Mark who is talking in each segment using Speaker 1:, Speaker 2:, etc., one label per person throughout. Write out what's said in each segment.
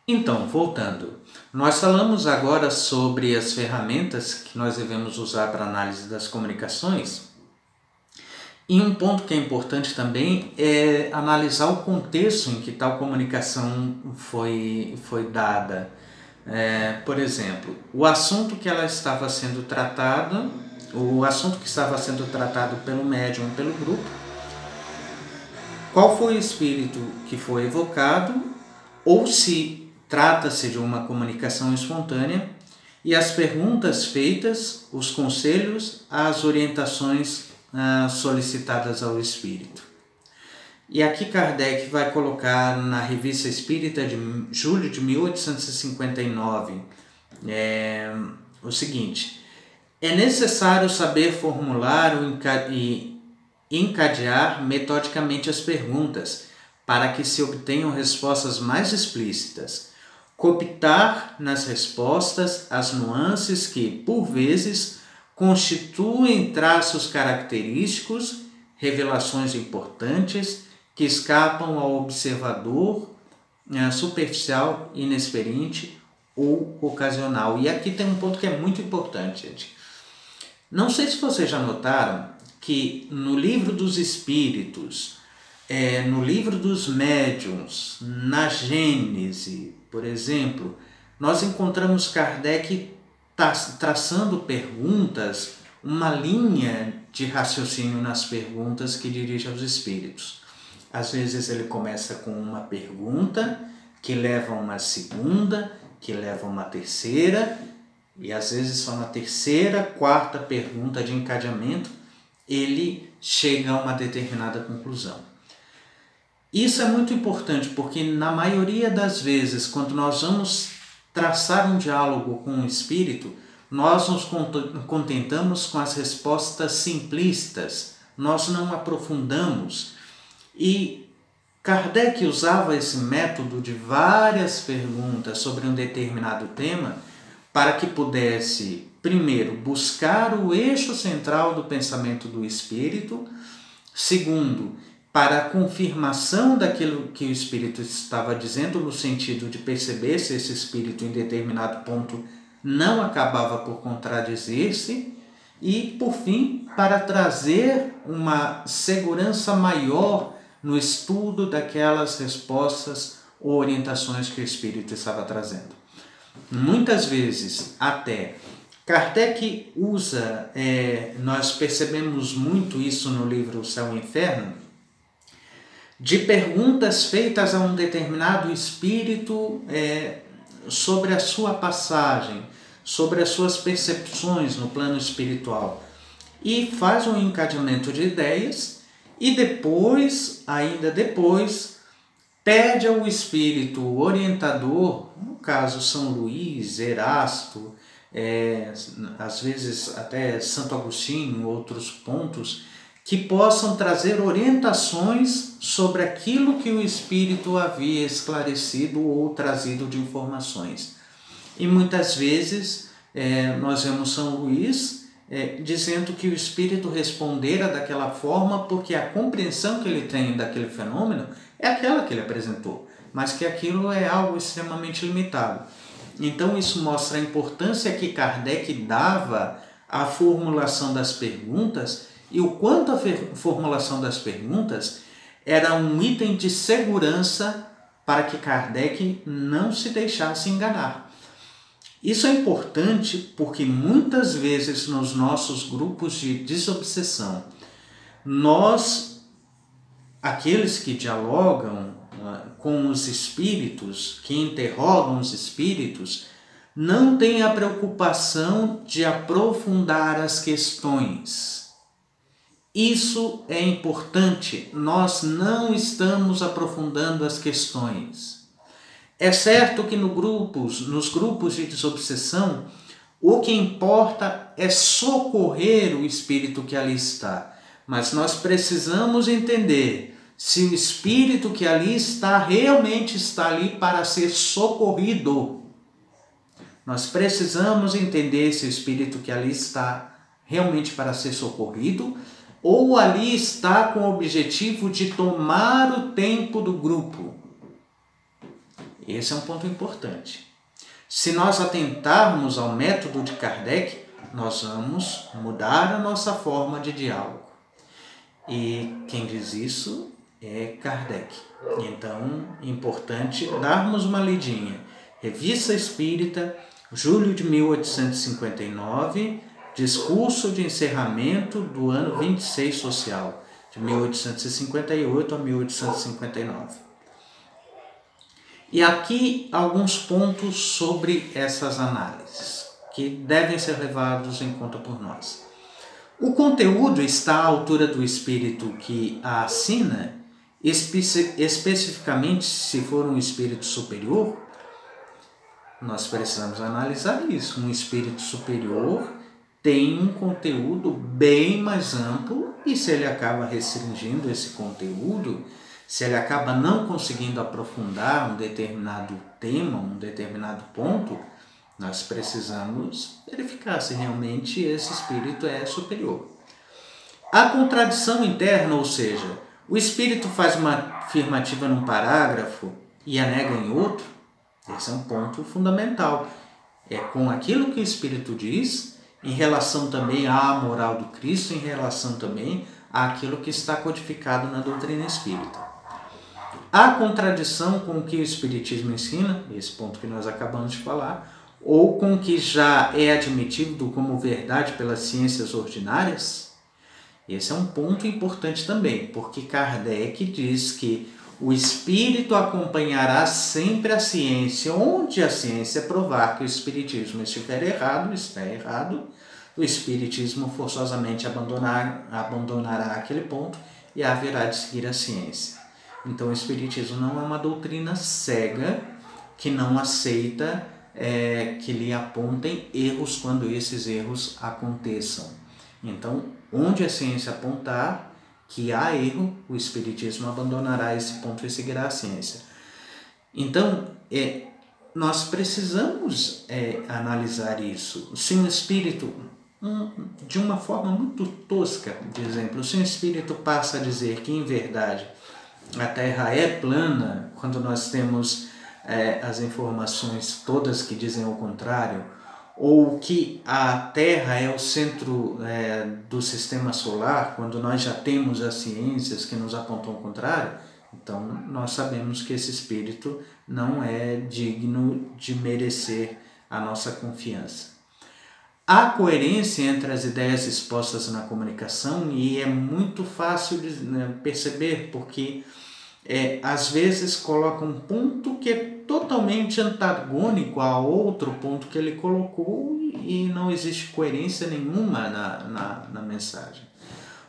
Speaker 1: Então, voltando, nós falamos agora sobre as ferramentas que nós devemos usar para análise das comunicações. E um ponto que é importante também é analisar o contexto em que tal comunicação foi dada. Por exemplo, o assunto que ela estava sendo tratada, o assunto que estava sendo tratado pelo médium e pelo grupo, qual foi o espírito que foi evocado, ou se trata-se de uma comunicação espontânea, e as perguntas feitas, os conselhos, as orientações solicitadas ao espírito. E aqui Kardec vai colocar na Revista Espírita de julho de 1859 o seguinte: é necessário saber formular e encadear metodicamente as perguntas, para que se obtenham respostas mais explícitas. Cooptar nas respostas as nuances que, por vezes, constituem traços característicos, revelações importantes que escapam ao observador superficial, inexperiente ou ocasional. E aqui tem um ponto que é muito importante, gente. Não sei se vocês já notaram que no Livro dos Espíritos, no Livro dos Médiuns, na Gênese, por exemplo, nós encontramos Kardec traçando perguntas, uma linha de raciocínio nas perguntas que dirige aos espíritos. Às vezes ele começa com uma pergunta, que leva a uma segunda, que leva a uma terceira, e às vezes só na terceira, quarta pergunta de encadeamento, ele chega a uma determinada conclusão. Isso é muito importante porque na maioria das vezes, quando nós vamos traçar um diálogo com o espírito, nós nos contentamos com as respostas simplistas, nós não aprofundamos. E Kardec usava esse método de várias perguntas sobre um determinado tema para que pudesse, primeiro, buscar o eixo central do pensamento do espírito, segundo, para a confirmação daquilo que o espírito estava dizendo, no sentido de perceber se esse espírito em determinado ponto não acabava por contradizer-se, e, por fim, para trazer uma segurança maior no estudo daquelas respostas ou orientações que o espírito estava trazendo. Muitas vezes, até, Kardec usa, nós percebemos muito isso no livro O Céu e o Inferno, de perguntas feitas a um determinado espírito sobre a sua passagem, sobre as suas percepções no plano espiritual, e faz um encadeamento de ideias e depois, ainda depois, pede ao espírito orientador, no caso São Luís, Erasto, às vezes até Santo Agostinho, outros pontos, que possam trazer orientações sobre aquilo que o espírito havia esclarecido ou trazido de informações. E muitas vezes nós vemos São Luís dizendo que o espírito respondera daquela forma porque a compreensão que ele tem daquele fenômeno é aquela que ele apresentou, mas que aquilo é algo extremamente limitado. Então isso mostra a importância que Kardec dava à formulação das perguntas e o quanto a formulação das perguntas era um item de segurança para que Kardec não se deixasse enganar. Isso é importante porque muitas vezes nos nossos grupos de desobsessão, nós, aqueles que dialogam com os espíritos, que interrogam os espíritos, não têm a preocupação de aprofundar as questões. Isso é importante, nós não estamos aprofundando as questões. É certo que nos grupos de desobsessão, o que importa é socorrer o espírito que ali está. Mas nós precisamos entender se o espírito que ali está realmente está ali para ser socorrido. Nós precisamos entender se o espírito que ali está realmente para ser socorrido ou ali está com o objetivo de tomar o tempo do grupo. Esse é um ponto importante. Se nós atentarmos ao método de Kardec, nós vamos mudar a nossa forma de diálogo. E quem diz isso é Kardec. Então, é importante darmos uma lidinha. Revista Espírita, julho de 1859, discurso de encerramento do ano 26 social, de 1858 a 1859. E aqui alguns pontos sobre essas análises, que devem ser levados em conta por nós. O conteúdo está à altura do espírito que a assina, especificamente se for um espírito superior. Nós precisamos analisar isso. Um espírito superior tem um conteúdo bem mais amplo, e se ele acaba restringindo esse conteúdo, se ele acaba não conseguindo aprofundar um determinado tema, um determinado ponto, nós precisamos verificar se realmente esse espírito é superior. A contradição interna, ou seja, o espírito faz uma afirmativa num parágrafo e a nega em outro, esse é um ponto fundamental. É com aquilo que o espírito diz, em relação também à moral do Cristo, em relação também àquilo que está codificado na doutrina espírita. Há contradição com o que o Espiritismo ensina, esse ponto que nós acabamos de falar, ou com o que já é admitido como verdade pelas ciências ordinárias? Esse é um ponto importante também, porque Kardec diz que o Espírito acompanhará sempre a ciência, onde a ciência provar que o Espiritismo estiver errado, está errado, o Espiritismo forçosamente abandonará aquele ponto e haverá de seguir a ciência. Então o Espiritismo não é uma doutrina cega que não aceita que lhe apontem erros quando esses erros aconteçam. Então, onde a ciência apontar que há erro, o Espiritismo abandonará esse ponto e seguirá a ciência. Então, nós precisamos analisar isso. Se um espírito, de uma forma muito tosca, de exemplo, se um espírito passa a dizer que, em verdade, a Terra é plana, quando nós temos as informações todas que dizem o contrário, ou que a Terra é o centro do sistema solar, quando nós já temos as ciências que nos apontam o contrário, então nós sabemos que esse espírito não é digno de merecer a nossa confiança. Há coerência entre as ideias expostas na comunicação e é muito fácil de perceber, porque às vezes coloca um ponto que é totalmente antagônico a outro ponto que ele colocou e não existe coerência nenhuma na mensagem.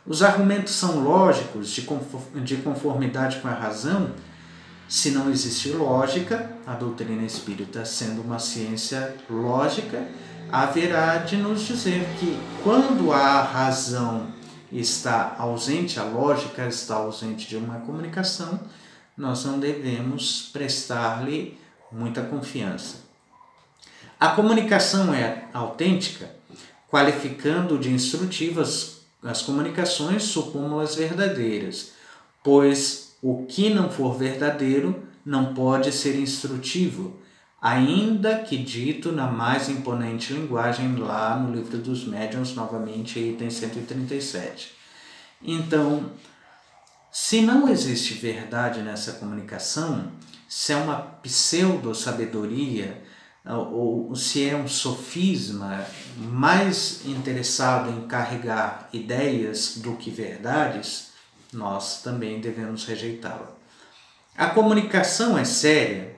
Speaker 1: Os argumentos são lógicos, de conformidade com a razão. Se não existe lógica, a doutrina espírita, sendo uma ciência lógica, haverá de nos dizer que quando a razão está ausente, a lógica está ausente de uma comunicação, nós não devemos prestar-lhe muita confiança. A comunicação é autêntica, qualificando de instrutivas as comunicações, supomos-las verdadeiras, pois o que não for verdadeiro não pode ser instrutivo, ainda que dito na mais imponente linguagem, lá no Livro dos Médiuns, novamente, item 137. Então, se não existe verdade nessa comunicação, se é uma pseudo-sabedoria, ou se é um sofisma mais interessado em carregar ideias do que verdades, nós também devemos rejeitá-la. A comunicação é séria?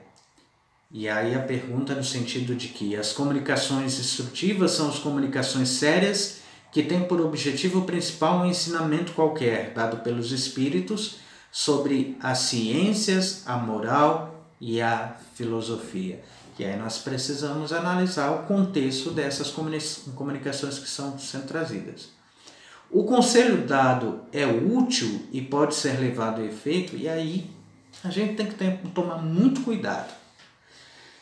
Speaker 1: E aí a pergunta no sentido de que as comunicações instrutivas são as comunicações sérias que têm por objetivo principal um ensinamento qualquer, dado pelos espíritos, sobre as ciências, a moral e a filosofia. E aí nós precisamos analisar o contexto dessas comunicações que são sendo trazidas. O conselho dado é útil e pode ser levado a efeito, e aí a gente tem que tomar muito cuidado.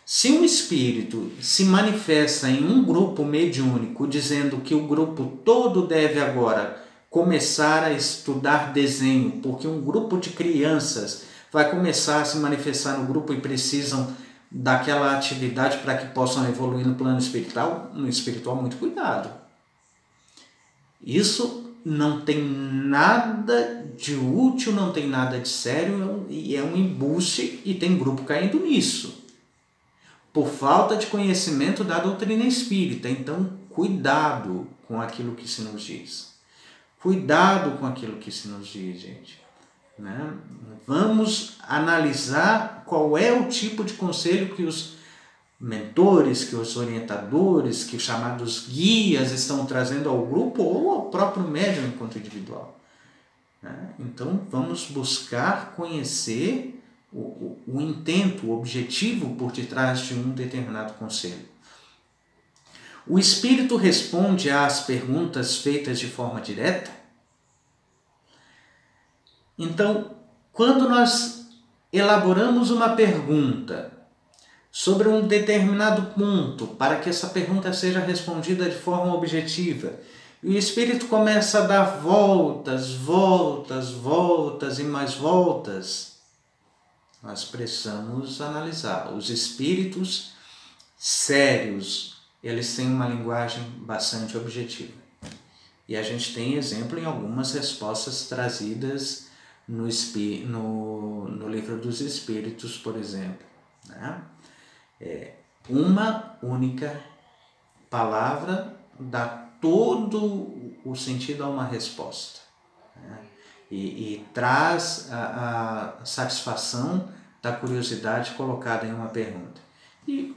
Speaker 1: Se um espírito se manifesta em um grupo mediúnico dizendo que o grupo todo deve agora começar a estudar desenho, porque um grupo de crianças vai começar a se manifestar no grupo e precisam daquela atividade para que possam evoluir no plano espiritual, muito cuidado. Isso não tem nada de útil, não tem nada de sério, e é um embuste, e tem grupo caindo nisso, por falta de conhecimento da doutrina espírita. Então, cuidado com aquilo que se nos diz. Cuidado com aquilo que se nos diz, gente. Né? Vamos analisar qual é o tipo de conselho que os mentores, que os orientadores, que os chamados guias estão trazendo ao grupo ou ao próprio médium enquanto individual. Né? Então, vamos buscar conhecer o intento, o objetivo por detrás de um determinado conselho. O espírito responde às perguntas feitas de forma direta? Então, quando nós elaboramos uma pergunta sobre um determinado ponto, para que essa pergunta seja respondida de forma objetiva, e o espírito começa a dar voltas e mais voltas, nós precisamos analisar. Os espíritos sérios, eles têm uma linguagem bastante objetiva. E a gente tem exemplo em algumas respostas trazidas no Livro dos Espíritos, por exemplo. Né? Uma única palavra dá todo o sentido a uma resposta. Né? E traz a satisfação da curiosidade colocada em uma pergunta. E,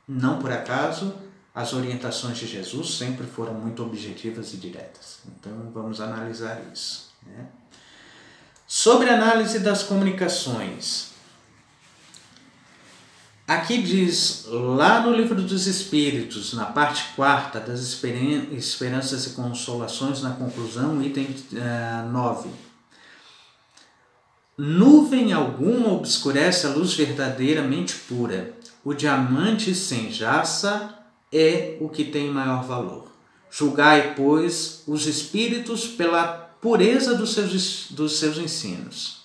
Speaker 1: não por acaso, as orientações de Jesus sempre foram muito objetivas e diretas. Então, vamos analisar isso. Né? Sobre a análise das comunicações. Aqui diz, lá no Livro dos Espíritos, na parte 4 das Esperanças e Consolações, na conclusão, item 9. Nuvem alguma obscurece a luz verdadeiramente pura. O diamante sem jaça é o que tem maior valor. Julgai, pois, os espíritos pela pureza dos seus ensinos.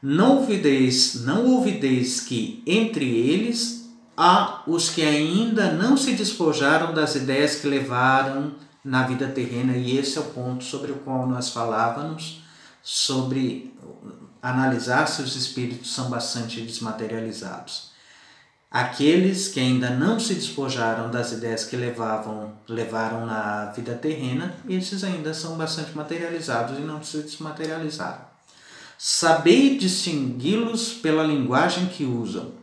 Speaker 1: Não ouvideis que entre eles há os que ainda não se despojaram das ideias que levaram na vida terrena, e esse é o ponto sobre o qual nós falávamos, sobre analisar se os espíritos são bastante desmaterializados. Aqueles que ainda não se despojaram das ideias que levaram na vida terrena, esses ainda são bastante materializados e não se desmaterializaram. Sabei distingui-los pela linguagem que usam.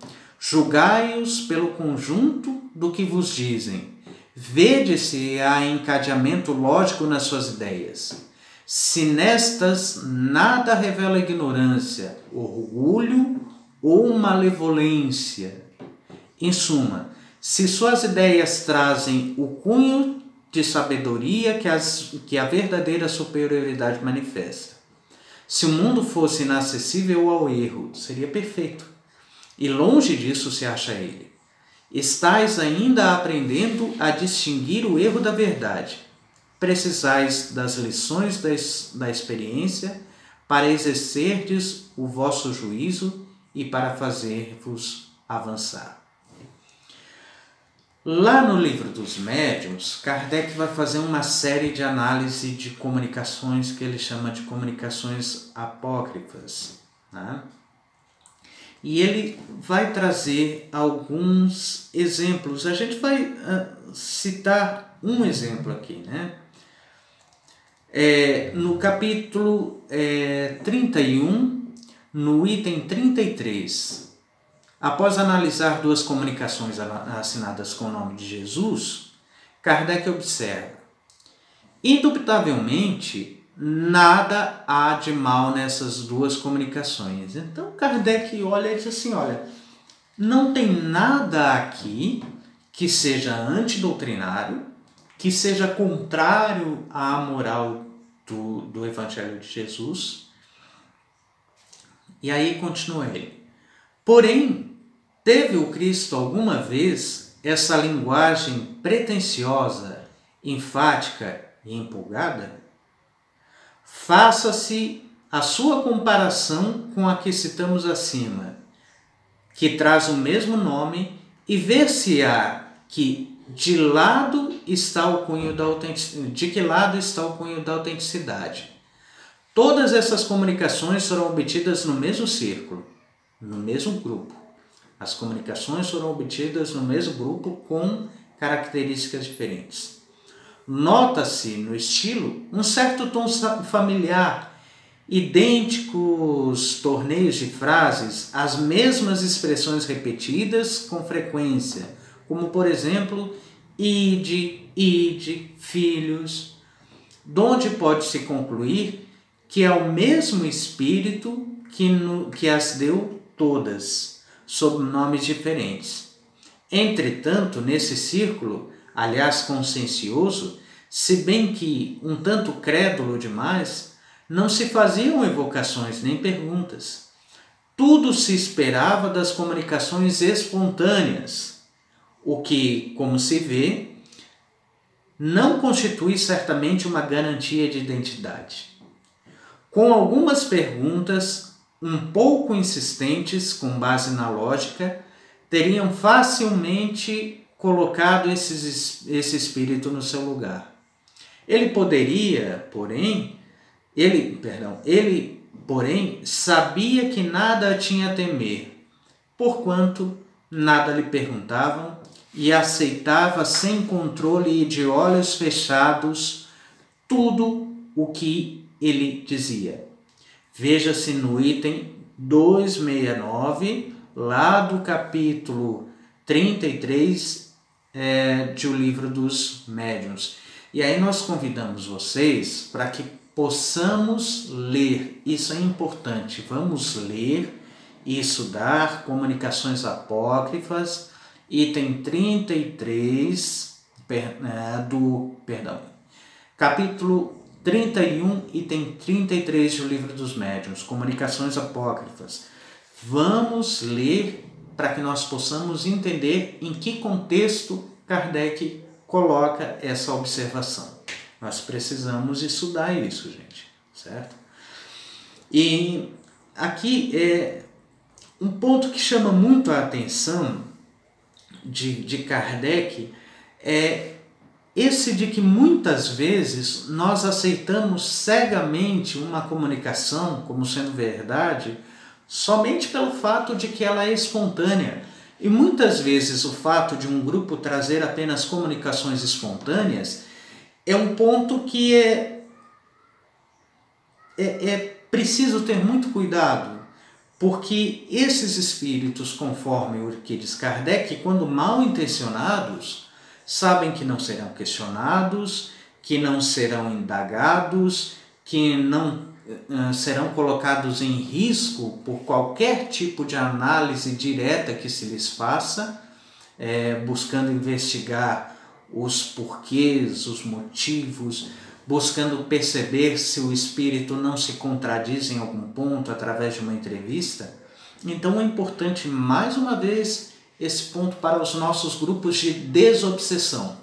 Speaker 1: Julgai-os pelo conjunto do que vos dizem. Vede se há encadeamento lógico nas suas ideias. Se nestas nada revela ignorância, orgulho ou malevolência. Em suma, se suas ideias trazem o cunho de sabedoria que a verdadeira superioridade manifesta. Se o mundo fosse inacessível ao erro, seria perfeito. E longe disso se acha ele. Estais ainda aprendendo a distinguir o erro da verdade. Precisais das lições da experiência para exercerdes o vosso juízo e para fazer-vos avançar. Lá no Livro dos Médiuns, Kardec vai fazer uma série de análise de comunicações que ele chama de comunicações apócrifas. Né? E ele vai trazer alguns exemplos. A gente vai citar um exemplo aqui. Né? No capítulo 31, no item 33... Após analisar duas comunicações assinadas com o nome de Jesus, Kardec observa: indubitavelmente, nada há de mal nessas duas comunicações. Então, Kardec olha e diz assim, olha, não tem nada aqui que seja antidoutrinário, que seja contrário à moral do Evangelho de Jesus. E aí continua ele. Porém, teve o Cristo alguma vez essa linguagem pretensiosa, enfática e empolgada? Faça-se a sua comparação com a que citamos acima, que traz o mesmo nome, e ver-se-á que de que lado está o cunho da autenticidade. Todas essas comunicações foram obtidas no mesmo círculo, no mesmo grupo. As comunicações foram obtidas no mesmo grupo com características diferentes. Nota-se no estilo um certo tom familiar, idênticos torneios de frases, as mesmas expressões repetidas com frequência, como por exemplo, ide, filhos, donde pode-se concluir que é o mesmo Espírito que as deu todas, sob nomes diferentes. Entretanto, nesse círculo, aliás consciencioso, se bem que um tanto crédulo demais, não se faziam evocações nem perguntas. Tudo se esperava das comunicações espontâneas, o que, como se vê, não constitui certamente uma garantia de identidade. Com algumas perguntas, um pouco insistentes, com base na lógica, teriam facilmente colocado esse espírito no seu lugar. Ele, porém, sabia que nada tinha a temer, porquanto nada lhe perguntavam, e aceitava sem controle e de olhos fechados tudo o que ele dizia. Veja-se no item 269, lá do capítulo 33 de O Livro dos Médiuns. E aí nós convidamos vocês para que possamos ler, isso é importante, vamos ler e estudar Comunicações Apócrifas, item 33, capítulo 31, item 33 do Livro dos Médiuns, Comunicações Apócrifas. Vamos ler para que nós possamos entender em que contexto Kardec coloca essa observação. Nós precisamos estudar isso, gente, certo? E aqui um ponto que chama muito a atenção de Kardec é esse de que muitas vezes nós aceitamos cegamente uma comunicação como sendo verdade somente pelo fato de que ela é espontânea. E muitas vezes o fato de um grupo trazer apenas comunicações espontâneas é um ponto que é preciso ter muito cuidado, porque esses espíritos, conforme o que diz Kardec, quando mal intencionados, sabem que não serão questionados, que não serão indagados, que não serão colocados em risco por qualquer tipo de análise direta que se lhes faça, buscando investigar os porquês, os motivos, buscando perceber se o espírito não se contradiz em algum ponto através de uma entrevista. Então é importante, mais uma vez, esse ponto para os nossos grupos de desobsessão.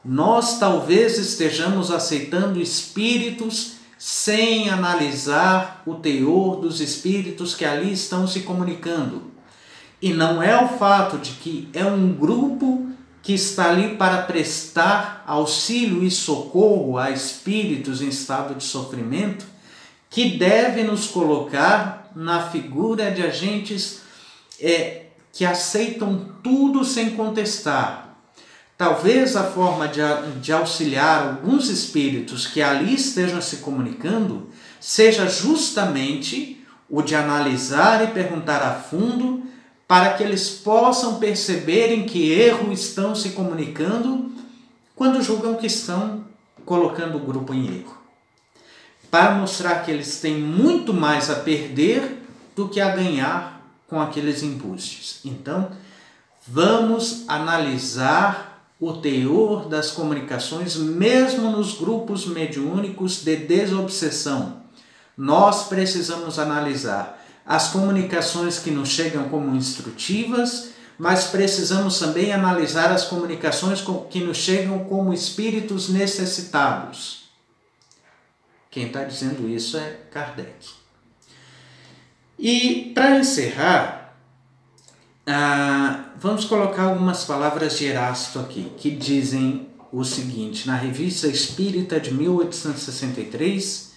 Speaker 1: Nós talvez estejamos aceitando espíritos sem analisar o teor dos espíritos que ali estão se comunicando. E não é o fato de que é um grupo que está ali para prestar auxílio e socorro a espíritos em estado de sofrimento que deve nos colocar na figura de agentes que aceitam tudo sem contestar. Talvez a forma de auxiliar alguns espíritos que ali estejam se comunicando seja justamente o de analisar e perguntar a fundo para que eles possam perceber em que erro estão se comunicando quando julgam que estão colocando o grupo em erro. Para mostrar que eles têm muito mais a perder do que a ganhar com aqueles embustes. Então, vamos analisar o teor das comunicações, mesmo nos grupos mediúnicos de desobsessão. Nós precisamos analisar as comunicações que nos chegam como instrutivas, mas precisamos também analisar as comunicações que nos chegam como espíritos necessitados, Quem está dizendo isso é Kardec. E para encerrar, vamos colocar algumas palavras de Erasto aqui, que dizem o seguinte: na Revista Espírita de 1863,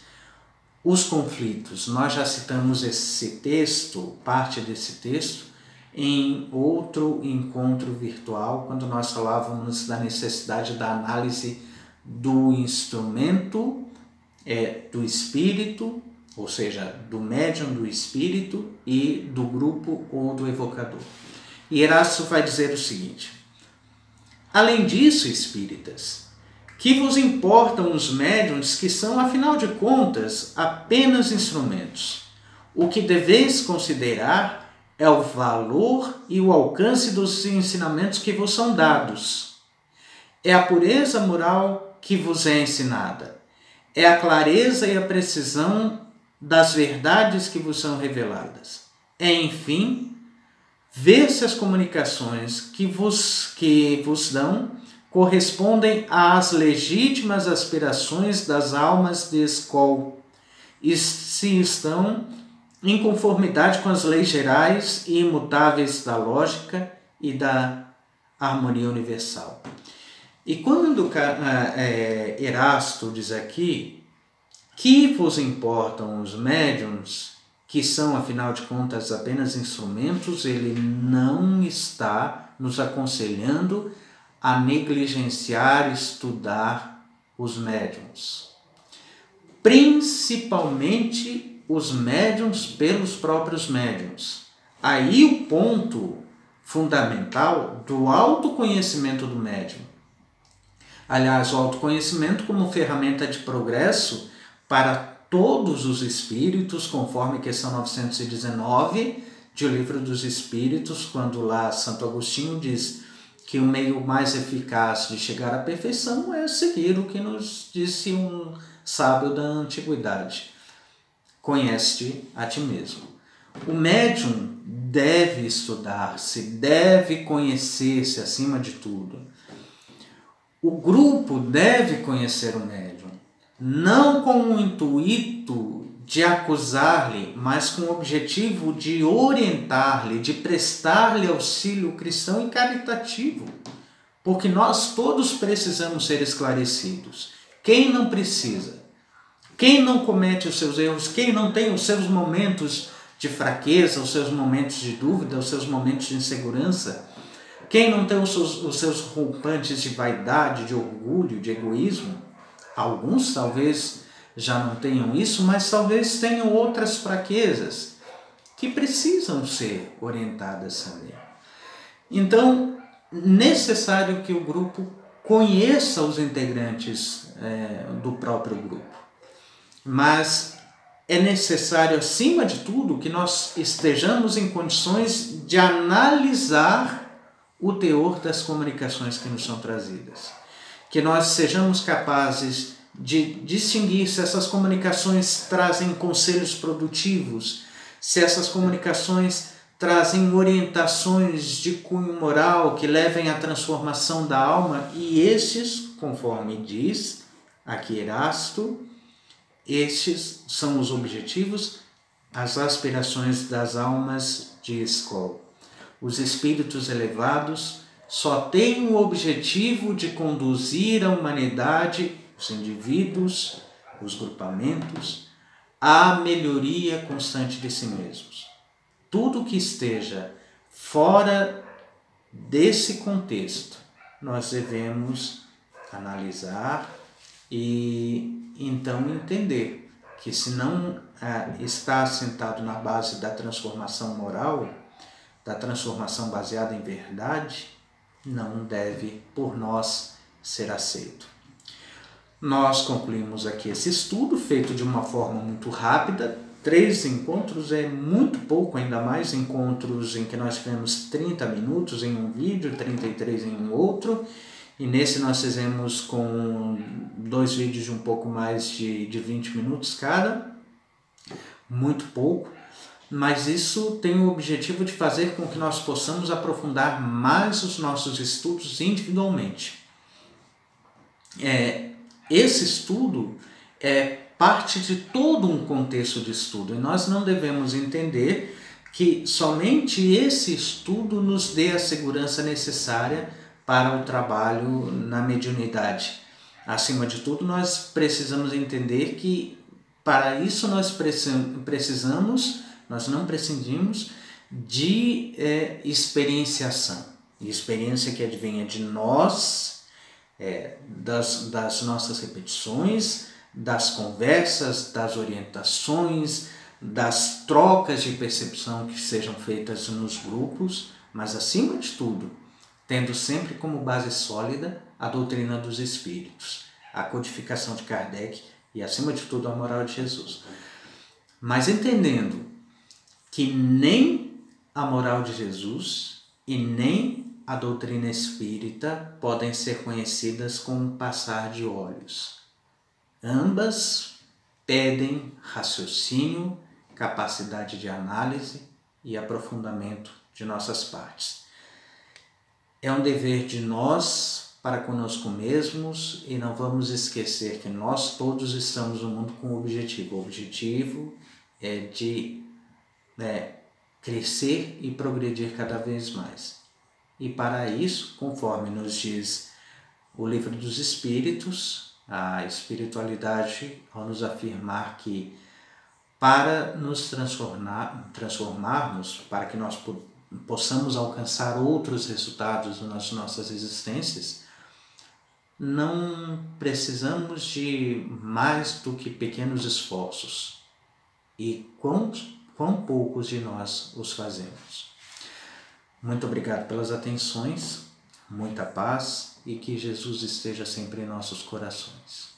Speaker 1: Os Conflitos. Nós já citamos esse texto, parte desse texto, em outro encontro virtual, quando nós falávamos da necessidade da análise do instrumento, do espírito, ou seja, do médium do espírito e do grupo ou do evocador. E Erasto vai dizer o seguinte: além disso, espíritas, que vos importam os médiuns que são, afinal de contas, apenas instrumentos? O que deveis considerar é o valor e o alcance dos ensinamentos que vos são dados. É a pureza moral que vos é ensinada. É a clareza e a precisão das verdades que vos são reveladas. É, enfim, ver se as comunicações que vos dão correspondem às legítimas aspirações das almas de escol e se estão em conformidade com as leis gerais e imutáveis da lógica e da harmonia universal. E quando Erasto diz aqui que vos importam os médiuns, que são, afinal de contas, apenas instrumentos, ele não está nos aconselhando a negligenciar estudar os médiuns. Principalmente os médiuns pelos próprios médiuns. Aí o ponto fundamental do autoconhecimento do médium. Aliás, o autoconhecimento como ferramenta de progresso para todos os espíritos, conforme questão 919 de O Livro dos Espíritos, quando lá Santo Agostinho diz que o meio mais eficaz de chegar à perfeição é seguir o que nos disse um sábio da antiguidade: conhece-te a ti mesmo. O médium deve estudar-se, deve conhecer-se acima de tudo. O grupo deve conhecer o médium, não com o intuito de acusar-lhe, mas com o objetivo de orientar-lhe, de prestar-lhe auxílio cristão e caritativo. Porque nós todos precisamos ser esclarecidos. Quem não precisa? Quem não comete os seus erros? Quem não tem os seus momentos de fraqueza, os seus momentos de dúvida, os seus momentos de insegurança? Quem não tem os seus rompantes de vaidade, de orgulho, de egoísmo? Alguns talvez já não tenham isso, mas talvez tenham outras fraquezas que precisam ser orientadas também. Então, necessário que o grupo conheça os integrantes do próprio grupo. Mas é necessário, acima de tudo, que nós estejamos em condições de analisar o teor das comunicações que nos são trazidas. Que nós sejamos capazes de distinguir se essas comunicações trazem conselhos produtivos, se essas comunicações trazem orientações de cunho moral que levem à transformação da alma, e estes, conforme diz aqui Erasto, estes são os objetivos, as aspirações das almas de escola. Os espíritos elevados só têm o objetivo de conduzir a humanidade, os indivíduos, os grupamentos, à melhoria constante de si mesmos. Tudo que esteja fora desse contexto, nós devemos analisar e então entender que, se não está assentado na base da transformação moral, da transformação baseada em verdade, não deve por nós ser aceito. Nós concluímos aqui esse estudo, feito de uma forma muito rápida. 3 encontros é muito pouco, ainda mais encontros em que nós tivemos 30 minutos em um vídeo, 33 em um outro, e nesse nós fizemos com 2 vídeos de um pouco mais de 20 minutos cada, muito pouco, mas isso tem o objetivo de fazer com que nós possamos aprofundar mais os nossos estudos individualmente. Esse estudo é parte de todo um contexto de estudo. E nós não devemos entender que somente esse estudo nos dê a segurança necessária para o trabalho na mediunidade. Acima de tudo, nós precisamos entender que para isso nós não prescindimos de experienciação. Experiência que advenha de nós, das nossas repetições, das conversas, das orientações, das trocas de percepção que sejam feitas nos grupos, mas acima de tudo, tendo sempre como base sólida a doutrina dos Espíritos, a codificação de Kardec e, acima de tudo, a moral de Jesus. Mas entendendo que nem a moral de Jesus e nem a doutrina espírita podem ser conhecidas com um passar de olhos. Ambas pedem raciocínio, capacidade de análise e aprofundamento de nossas partes. É um dever de nós para conosco mesmos e não vamos esquecer que nós todos estamos no mundo com um objetivo. O objetivo é de crescer e progredir cada vez mais. E para isso, conforme nos diz o Livro dos Espíritos, a espiritualidade, ao nos afirmar que para nos transformarmos, para que nós possamos alcançar outros resultados nas nossas existências, não precisamos de mais do que pequenos esforços. E quão poucos de nós os fazemos. Muito obrigado pelas atenções, muita paz e que Jesus esteja sempre em nossos corações.